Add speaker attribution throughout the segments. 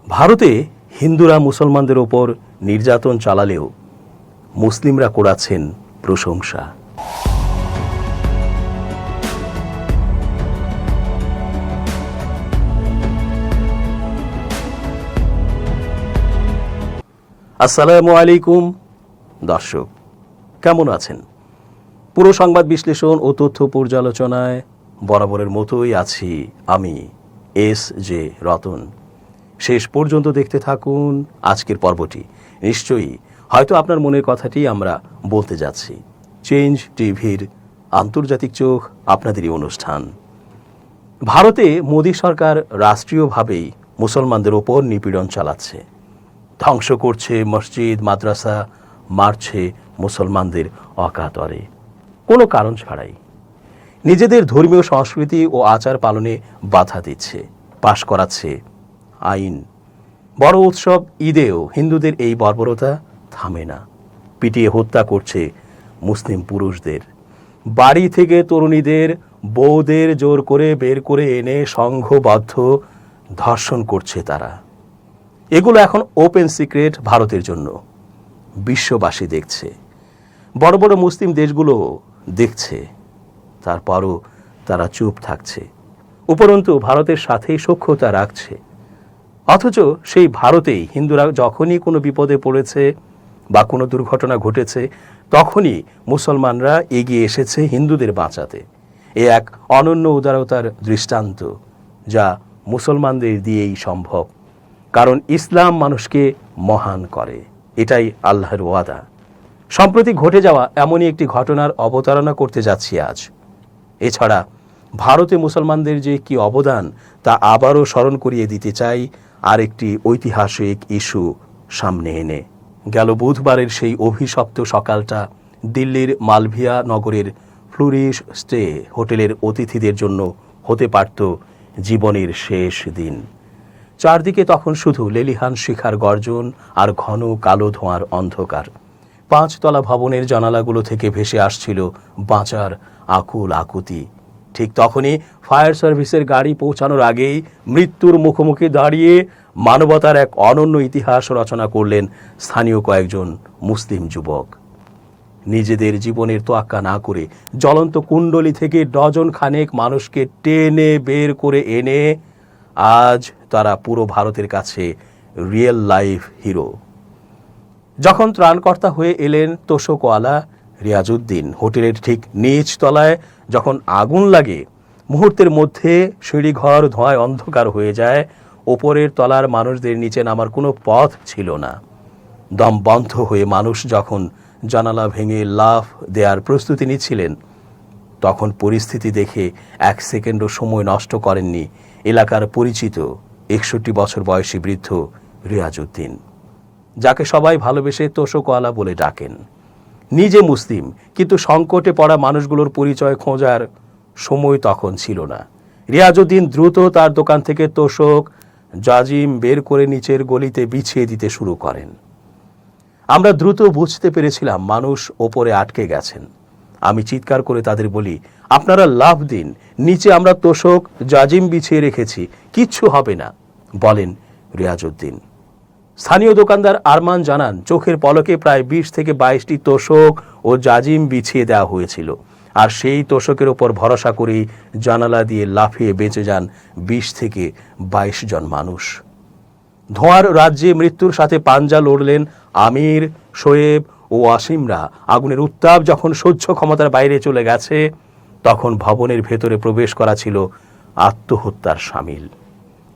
Speaker 1: ভারতে হিন্দুরা মুসলমানদের ওপর নির্যাতন চালালেও মুসলিমরা করেছেন প্রশংসা। আসসালামু আলাইকুম দর্শক, কেমন আছেন? পুরো সংবাদ বিশ্লেষণ ও তথ্য পর্যালোচনায় বরাবরের মতোই আছি আমি এস জে রতন। শেষ পর্যন্ত দেখতে থাকুন আজকের পর্বটি। নিশ্চয়ই হয়তো আপনার মনের কথাটি আমরা বলতে যাচ্ছি। চেঞ্জ টিভির আন্তর্জাতিক চোখ আপনাদেরই অনুষ্ঠান। ভারতে মোদী সরকার রাষ্ট্রীয়ভাবেই মুসলমানদের ওপর নিপীড়ন চালাচ্ছে, ধ্বংস করছে মসজিদ মাদ্রাসা, মারছে মুসলমানদের অকাতরে কোনো কারণ ছাড়াই। নিজেদের ধর্মীয় সংস্কৃতি ও আচার পালনে বাধা দিচ্ছে, পাশ করাচ্ছে আইন। বড় উৎসব ঈদেও হিন্দুদের এই বর্বরতা থামে না। পিটিয়ে হত্যা করছে মুসলিম পুরুষদের, বাড়ি থেকে তরুণীদের বউদের জোর করে বের করে এনে সংঘবদ্ধ ধর্ষণ করছে তারা। এগুলো এখন ওপেন সিক্রেট ভারতের জন্য। বিশ্ববাসী দেখছে, বড় বড় মুসলিম দেশগুলো দেখছে, তারপরও তারা চুপ থাকছে। উপরন্তু ভারতের সাথেই সখ্যতা রাখছে। অথচ সেই ভারতেই হিন্দুরা যখনই কোনো বিপদে পড়েছে বা কোনো দুর্ঘটনা ঘটেছে, তখনই মুসলমানরা এগিয়ে এসেছে হিন্দুদের বাঁচাতে। এ এক অনন্য উদারতার দৃষ্টান্ত, যা মুসলমানদের দিয়েই সম্ভব। কারণ ইসলাম মানুষকে মহান করে, এটাই আল্লাহর ওয়াদা। সম্প্রতি ঘটে যাওয়া এমনই একটি ঘটনার অবতারণা করতে যাচ্ছি আজ। এছাড়া ভারতে মুসলমানদের যে কি অবদান তা আবারও স্মরণ করিয়ে দিতে চাই আরেকটি ঐতিহাসিক ইস্যু সামনে এনে। গেল বুধবারের সেই অভিশপ্ত সকালটা দিল্লির মালভিয়া নগরের ফ্লোরিশ স্টে হোটেলের অতিথিদের জন্য হতে পারত জীবনের শেষ দিন। চারদিকে তখন শুধু লেলিহান শিখার গর্জন আর ঘন কালো ধোঁয়ার অন্ধকার। 5 তলা ভবনের জানালাগুলো থেকে ভেসে আসছিল বাঁচার আকুল আকুতি। ঠিক তখনই ফায়ার সার্ভিসের গাড়ি পৌঁছানোর আগেই মৃত্যুর মুখোমুখি দাঁড়িয়ে মানবতার এক অনন্য ইতিহাস রচনা করলেন স্থানীয় কয়েকজন মুসলিম যুবক। নিজেদের জীবনের তোয়াক্কা না করে জ্বলন্ত কুণ্ডলী থেকে ডজন খানেক মানুষকে টেনে বের করে এনে আজ তারা পুরো ভারতের কাছে রিয়েল লাইফ হিরো। যখন ত্রাণকর্তা হয়ে এলেন তোষকওয়ালা রিয়াজউদ্দিন হোটেলের ঠিক নিচ তলায়, যখন আগুন লাগে, মুহূর্তের মধ্যে সিঁড়িঘর ধোঁয়ায় অন্ধকার হয়ে যায়, ওপরের তলার মানুষদের নিচে নামার কোনো পথ ছিল না। দম বন্ধ হয়ে মানুষ যখন জানালা ভেঙে লাফ দেওয়ার প্রস্তুতি নিচ্ছিলেন, তখন পরিস্থিতি দেখে 1 সেকেন্ডও সময় নষ্ট করেননি এলাকার পরিচিত 61 বছর বয়সী বৃদ্ধ রিয়াজউদ্দিন, যাকে সবাই ভালোবেসে তোষকওয়ালা বলে ডাকেন। নিজে মুসলিম, কিন্তু সংকটে পড়া মানুষগুলোর পরিচয় খোঁজার সময় তখন ছিল না। রিয়াজউদ্দিন দ্রুত তার দোকান থেকে তোষক জাজিম বের করে নিচের গলিতে বিছিয়ে দিতে শুরু করেন। আমরা দ্রুত বুঝতে পেরেছিলাম মানুষ ওপরে আটকে গেছেন। আমি চিৎকার করে তাদের বলি, আপনারা লাফ দিন, নিচে আমরা তোষক জাজিম বিছিয়ে রেখেছি, কিচ্ছু হবে না, বলেন রিয়াজউদ্দিন। স্থানীয় দোকানদার আরমান জানান, চোখের পলকে প্রায় 20 থেকে 22টি তোষক ও জাজিম বিছিয়ে দেওয়া হয়েছিল, আর সেই তোষকের ওপর ভরসা করেই জানালা দিয়ে লাফিয়ে বেঁচে যান 20 থেকে 22 জন মানুষ। ধোঁয়ার রাজ্যে মৃত্যুর সাথে পাঞ্জা লড়লেন আমির, শোয়েব ও ওয়াসিমরা। আগুনের উত্তাপ যখন সহ্য ক্ষমতার বাইরে চলে গেছে, তখন ভবনের ভেতরে প্রবেশ করা ছিল আত্মহত্যার শামিল।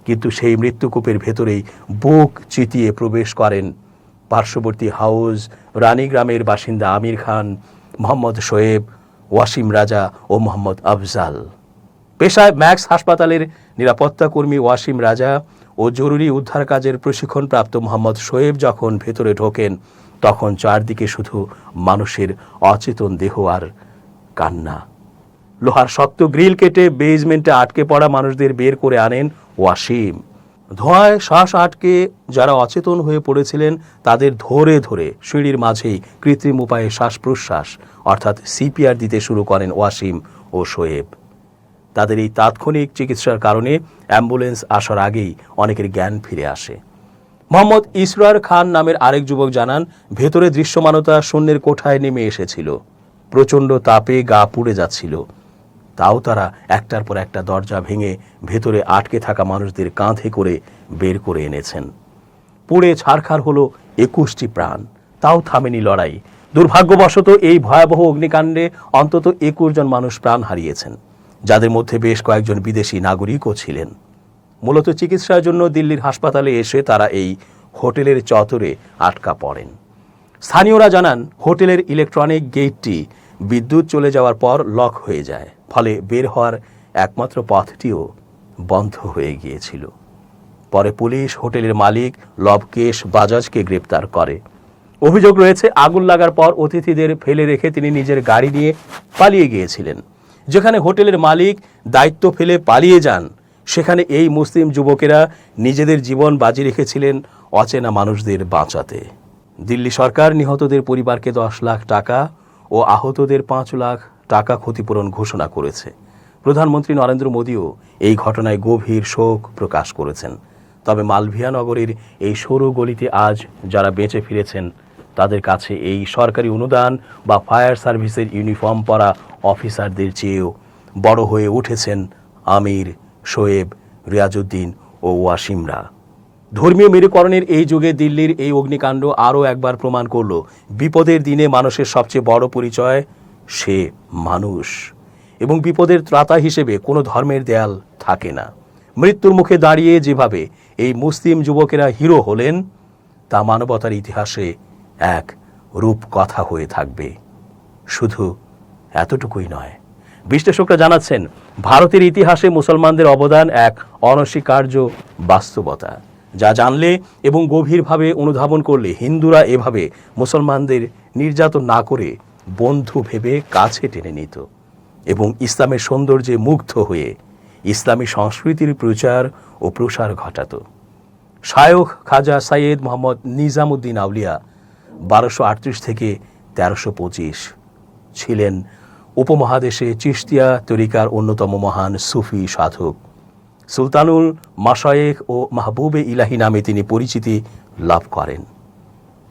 Speaker 1: কিন্তু সেই মৃত্যুকূপের ভেতরেই বুক চিতিয়ে প্রবেশ করেন পার্শ্ববর্তী হাউস রানীগ্রামের বাসিন্দা আমির খান, মোহাম্মদ শোয়েব, ওয়াসিম রাজা ও মোহাম্মদ আফজাল। পেশায় ম্যাক্স হাসপাতালের নিরাপত্তা কর্মী ওয়াসিম রাজা ও জরুরি উদ্ধার কাজের প্রশিক্ষণপ্রাপ্ত মোহাম্মদ শোয়েব যখন ভেতরে ঢোকেন, তখন চারদিকে শুধু মানুষের অচেতন দেহ আর কান্না। লোহার শক্ত গ্রিল কেটে বেজমেন্টে আটকে পড়া মানুষদের বের করে আনেন ওয়াসিম। ধোঁয়ায় শ্বাস আটকে যারা অচেতন হয়ে পড়েছিলেন, তাদের ধরে ধরে সিঁড়ির মাঝেই কৃত্রিম উপায়ে শ্বাস প্রশ্বাস অর্থাৎ সিপিআর দিতে শুরু করেন ওয়াসিম ও শোয়েব। তাদের এই তাৎক্ষণিক চিকিৎসার কারণে অ্যাম্বুলেন্স আসার আগেই অনেকের জ্ঞান ফিরে আসে। মোহাম্মদ ইসরার খান নামের আরেক যুবক জানান, ভেতরে দৃশ্যমানতা শূন্যের কোঠায় নেমে এসেছিল। প্রচণ্ড তাপে গা পুড়ে যাচ্ছিল। তাও তারা একটার পর একটা দরজা ভেঙে ভেতরে আটকে থাকা মানুষদের কাঁধে করে বের করে এনেছেন। পুড়ে ছারখার হলো 21টি প্রাণ, তাও থামেনি লড়াই। দুর্ভাগ্যবশত এই ভয়াবহ অগ্নিকাণ্ডে অন্তত 21 জন মানুষ প্রাণ হারিয়েছেন, যাদের মধ্যে বেশ কয়েকজন বিদেশি নাগরিকও ছিলেন। মূলত চিকিৎসার জন্য দিল্লির হাসপাতালে এসে তারা এই হোটেলের চত্বরে আটকা পড়েন। স্থানীয়রা জানান, হোটেলের ইলেকট্রনিক গেটটি বিদ্যুৎ চলে যাওয়ার পর লক হয়ে যায়, ফলে বের হওয়ার একমাত্র পথটিও বন্ধ হয়ে গিয়েছিল। পরে পুলিশ হোটেলের মালিক লবকেশ বাজাজকে গ্রেপ্তার করে। অভিযোগ রয়েছে, আগুন লাগার পর অতিথিদের ফেলে রেখে তিনি নিজের গাড়ি নিয়ে পালিয়ে গিয়েছিলেন। যেখানে হোটেলের মালিক দায়িত্ব ফেলে পালিয়ে যান, সেখানে এই মুসলিম যুবকেরা নিজেদের জীবন বাজি রেখেছিলেন অচেনা মানুষদের বাঁচাতে। দিল্লি সরকার নিহতদের পরিবারকে 10 লাখ টাকা ও আহতদের 5 লাখ টাকা ক্ষতিপূরণ ঘোষণা করেছে। প্রধানমন্ত্রী নরেন্দ্র মোদীও এই ঘটনায় গভীর শোক প্রকাশ করেছেন। তবে মালভিয়া নগরীর এই সরু গলিতে আজ যারা বেঁচে ফিরেছেন, তাদের কাছে এই সরকারি অনুদান বা ফায়ার সার্ভিসের ইউনিফর্ম পরা অফিসারদের চেয়েও বড় হয়ে উঠেছেন আমির, শোয়েব, রিয়াজউদ্দিন ও ওয়াসিমরা। ধর্মীয় মেরুকরণের এই যুগে দিল্লির এই অগ্নিকাণ্ড আরও একবার প্রমাণ করল, বিপদের দিনে মানুষের সবচেয়ে বড় পরিচয় সে মানুষ, এবং বিপদের ত্রাতা হিসেবে কোনো ধর্মের দেয়াল থাকে না। মৃত্যুর মুখে দাঁড়িয়ে যেভাবে এই মুসলিম যুবকেরা হিরো হলেন, তা মানবতার ইতিহাসে এক রূপকথা হয়ে থাকবে। শুধু এতটুকুই নয়, বিশ্লেষকরা জানাচ্ছেন, ভারতের ইতিহাসে মুসলমানদের অবদান এক অনস্বীকার্য বাস্তবতা, যা জানলে এবং গভীরভাবে অনুধাবন করলে হিন্দুরা এভাবে মুসলমানদের নির্যাতন না করে বন্ধু ভেবে কাছে টেনে নিত এবং ইসলামের সৌন্দর্যে মুগ্ধ হয়ে ইসলামী সংস্কৃতির প্রচার ও প্রসার ঘটাত। শায়খ খাজা সৈয়দ মোহাম্মদ নিজামুদ্দিন আউলিয়া 1238 থেকে 1325 ছিলেন উপমহাদেশে চিশতিয়া তরিকার অন্যতম মহান সুফি সাধক। সুলতানুল মাশায়েখ ও মাহবুবে ইলাহি নামে তিনি পরিচিতি লাভ করেন।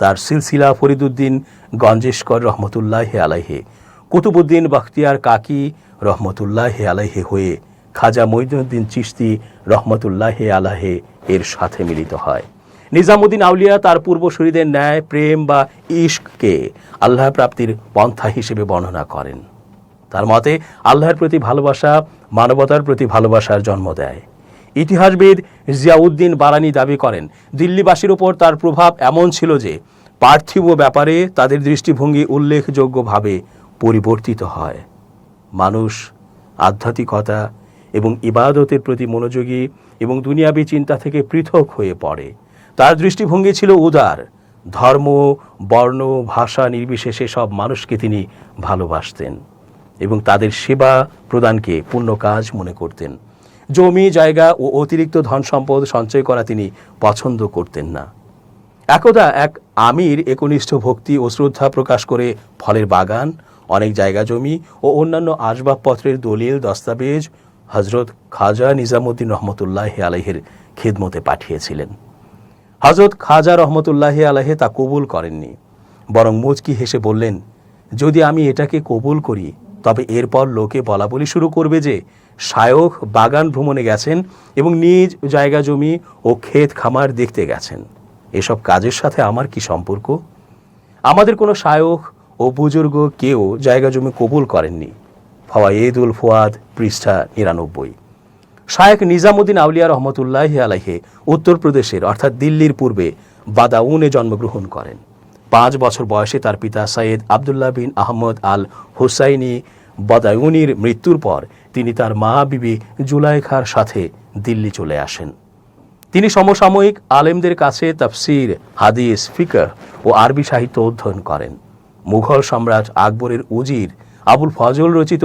Speaker 1: তার সিলসিলা ফরিদুদ্দিন গঞ্জেশকর রহমতুল্লাহ আলাইহে, কুতুবুদ্দিন বখতিয়ার কাকি রহমতুল্লাহ আলাইহে হয়ে খাজা মঈনুদ্দিন চিশতি রহমতুল্লাহ আলাইহে এর সাথে মিলিত হয়। নিজামুদ্দিন আউলিয়া তার পূর্বসূরীদের ন্যায় প্রেম বা ইশককে আল্লাহ প্রাপ্তির পন্থা হিসেবে বর্ণনা করেন। তার মতে আল্লাহর প্রতি ভালোবাসা মানবতার প্রতি ভালোবাসার জন্ম দেয়। ইতিহাসবিদ জিয়াউদ্দিন বারানি দাবি করেন, দিল্লিবাসীর উপর তার প্রভাব এমন ছিল যে পার্থিব ব্যাপারে তাদের দৃষ্টিভঙ্গি উল্লেখযোগ্যভাবে পরিবর্তিত হয়। মানুষ আধ্যাত্মিকতা এবং ইবাদতের প্রতি মনোযোগী এবং দুনিয়াবী চিন্তা থেকে পৃথক হয়ে পড়ে। তার দৃষ্টিভঙ্গি ছিল উদার। ধর্ম, বর্ণ, ভাষা নির্বিশেষে সব মানুষকে তিনি ভালোবাসতেন এবং তাদের সেবা প্রদানকে পুণ্য কাজ মনে করতেন। জমি জায়গা ও অতিরিক্ত ধন সম্পদ সঞ্চয় করা তিনি পছন্দ করতেন না। একদা এক আমির একনিষ্ঠ ভক্তি ও শ্রদ্ধা প্রকাশ করে ফলের বাগান, অনেক জায়গা জমি ও অন্যান্য আসবাবপত্রের দলিল দস্তাবেজ হজরত খাজা নিজামুদ্দিন রহমতুল্লাহ আলাইহের খিদমতে পাঠিয়েছিলেন। হজরত খাজা রহমতুল্লাহ আলাইহে তা কবুল করেননি, বরং মুচকি হেসে বললেন, যদি আমি এটাকে কবুল করি তবে এরপর লোকে বলা বলি শুরু করবে যে শায়খ বাগান ভ্রমণে গেছেন এবং নিজ জায়গা জমি ও ক্ষেত খামার দেখতে গেছেন। এসব কাজের সাথে আমার কি সম্পর্ক? আমাদের কোনো শায়খ ও বুজুর্গ কেউ জায়গা জমি কবুল করেননি। ফাওয়ায়েদুল ফুয়াদ, পৃষ্ঠা 99। শায়খ নিজামুদ্দিন আউলিয়া রহমতুল্লাহ আলাইহে উত্তরপ্রদেশের অর্থাৎ দিল্লির পূর্বে বাদাউনে জন্মগ্রহণ করেন। 5 বছর বয়সে তার পিতা সৈয়দ আবদুল্লাহ বিন আহমদ আল হুসাইনি বাদাউনির মৃত্যুর পর তিনি তার মা বিবি জুলাইখার সাথে দিল্লি চলে আসেন। তিনি সমসাময়িক আলেমদের কাছে তাফসির, হাদিস, ফিকহ ও আরবি সাহিত্য অধ্যয়ন করেন। মুঘল সম্রাট আকবরের উজির আবুল ফজল রচিত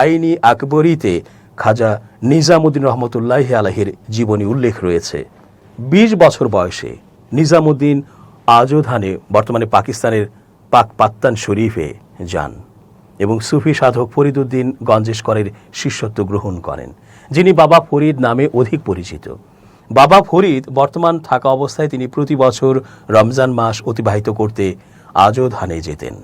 Speaker 1: আইনি আকবরীতে খাজা নিজামুদ্দিন রহমতুল্লাহ আলাইহির জীবনী উল্লেখ রয়েছে। 20 বছর বয়সে নিজামুদ্দিন আজোধানে বর্তমানে পাকিস্তানের পাকপাত্তান শরীফে যান এবং সুফি সাধক ফরিদুদ্দিন গঞ্জেশকরের শিষ্যত্ব গ্রহণ করেন, যিনি বাবা ফরিদ নামে অধিক পরিচিত। বাবা ফরিদ বর্তমান থাকা অবস্থায় তিনি প্রতি বছর রমজান মাস অতিবাহিত করতে আজোধানে যেতেন।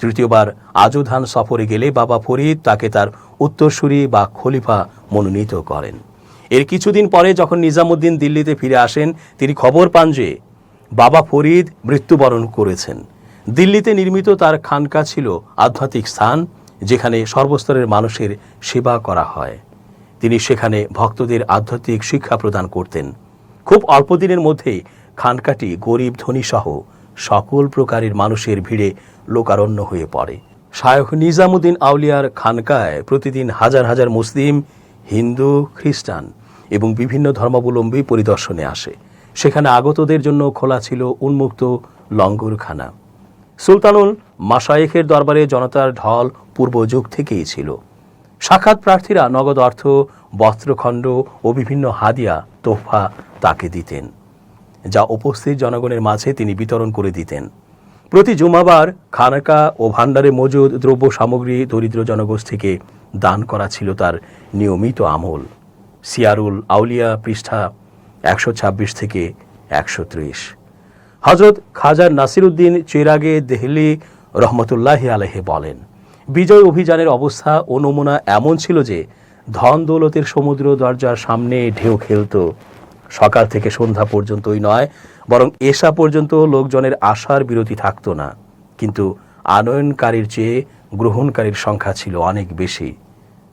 Speaker 1: তৃতীয়বার আজোধান সফরে গেলে বাবা ফরিদ তাকে তার উত্তরসূরি বা খলিফা মনোনীত করেন। এর কিছুদিন পরে যখন নিজামুদ্দিন দিল্লিতে ফিরে আসেন, তিনি খবর পান যে বাবা ফরিদ মৃত্যুবরণ করেছেন। দিল্লিতে নির্মিত তার খানকা ছিল আধ্যাত্মিক স্থান, যেখানে সর্বস্তরের মানুষের সেবা করা হয়। তিনি সেখানে ভক্তদের আধ্যাত্মিক শিক্ষা প্রদান করতেন। খুব অল্প দিনের মধ্যেই খানকাটি গরিব ধনী সহ সকল প্রকারের মানুষের ভিড়ে লোকারণ্য হয়ে পড়ে। শায়খ নিজামুদ্দিন আউলিয়ার খানকায় প্রতিদিন হাজার হাজার মুসলিম, হিন্দু, খ্রিস্টান এবং বিভিন্ন ধর্মাবলম্বী পরিদর্শনে আসে। সেখানে আগতদের জন্য খোলা ছিল উন্মুক্ত লঙ্গরখানা। সুলতানুল মাশায়েখের দরবারে জনতার ঢল পূর্ব যুগ থেকেই ছিল। সাক্ষাৎ প্রার্থীরা নগদ অর্থ, বস্ত্রখণ্ড ও বিভিন্ন হাদিয়া তোহফা তাকে দিতেন, যা উপস্থিত জনগণের মাঝে তিনি বিতরণ করে দিতেন। প্রতি জুমাবার খানকা ও ভাণ্ডারে মজুদ দ্রব্য সামগ্রী দরিদ্র জনগোষ্ঠীকে দান করা ছিল তার নিয়মিত আমল। সিয়ারুল আউলিয়া পৃষ্ঠা 126 থেকে 130। হযরত খাজা নাসিরউদ্দিন চিরাগে দেহলি রহমতুল্লাহি আলাইহি বলেন, বিজয় অভিযানের অবস্থা ও নমুনা এমন ছিল যে ধন দৌলতের সমুদ্র দরজার সামনে ঢেউ খেলত। সকাল থেকে সন্ধ্যা পর্যন্তই নয়, বরং এশা পর্যন্ত লোকজনের আশার বিরতি থাকত না। কিন্তু আনয়নকারীর চেয়ে গ্রহণকারীর সংখ্যা ছিল অনেক বেশি।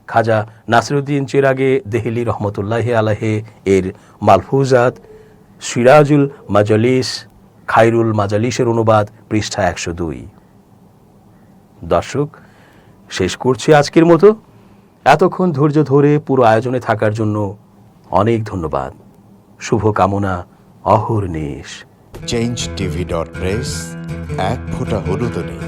Speaker 1: খাজা নাসিরউদ্দিন চিরাগে দেহলি রহমতুল্লাহি আলাইহি এর মালফুজাত সিরাজুল মাজালিস, খায়রুল মাজালিসের অনুবাদ, পৃষ্ঠা 102। দর্শক, শেষ করছি আজকের মতো। এতক্ষণ ধৈর্য ধরে পুরো আয়োজনে থাকার জন্য অনেক ধন্যবাদ। শুভকামনা অহর্নিশ।
Speaker 2: changetv.press, এক ফোঁটা হলুদ নেই।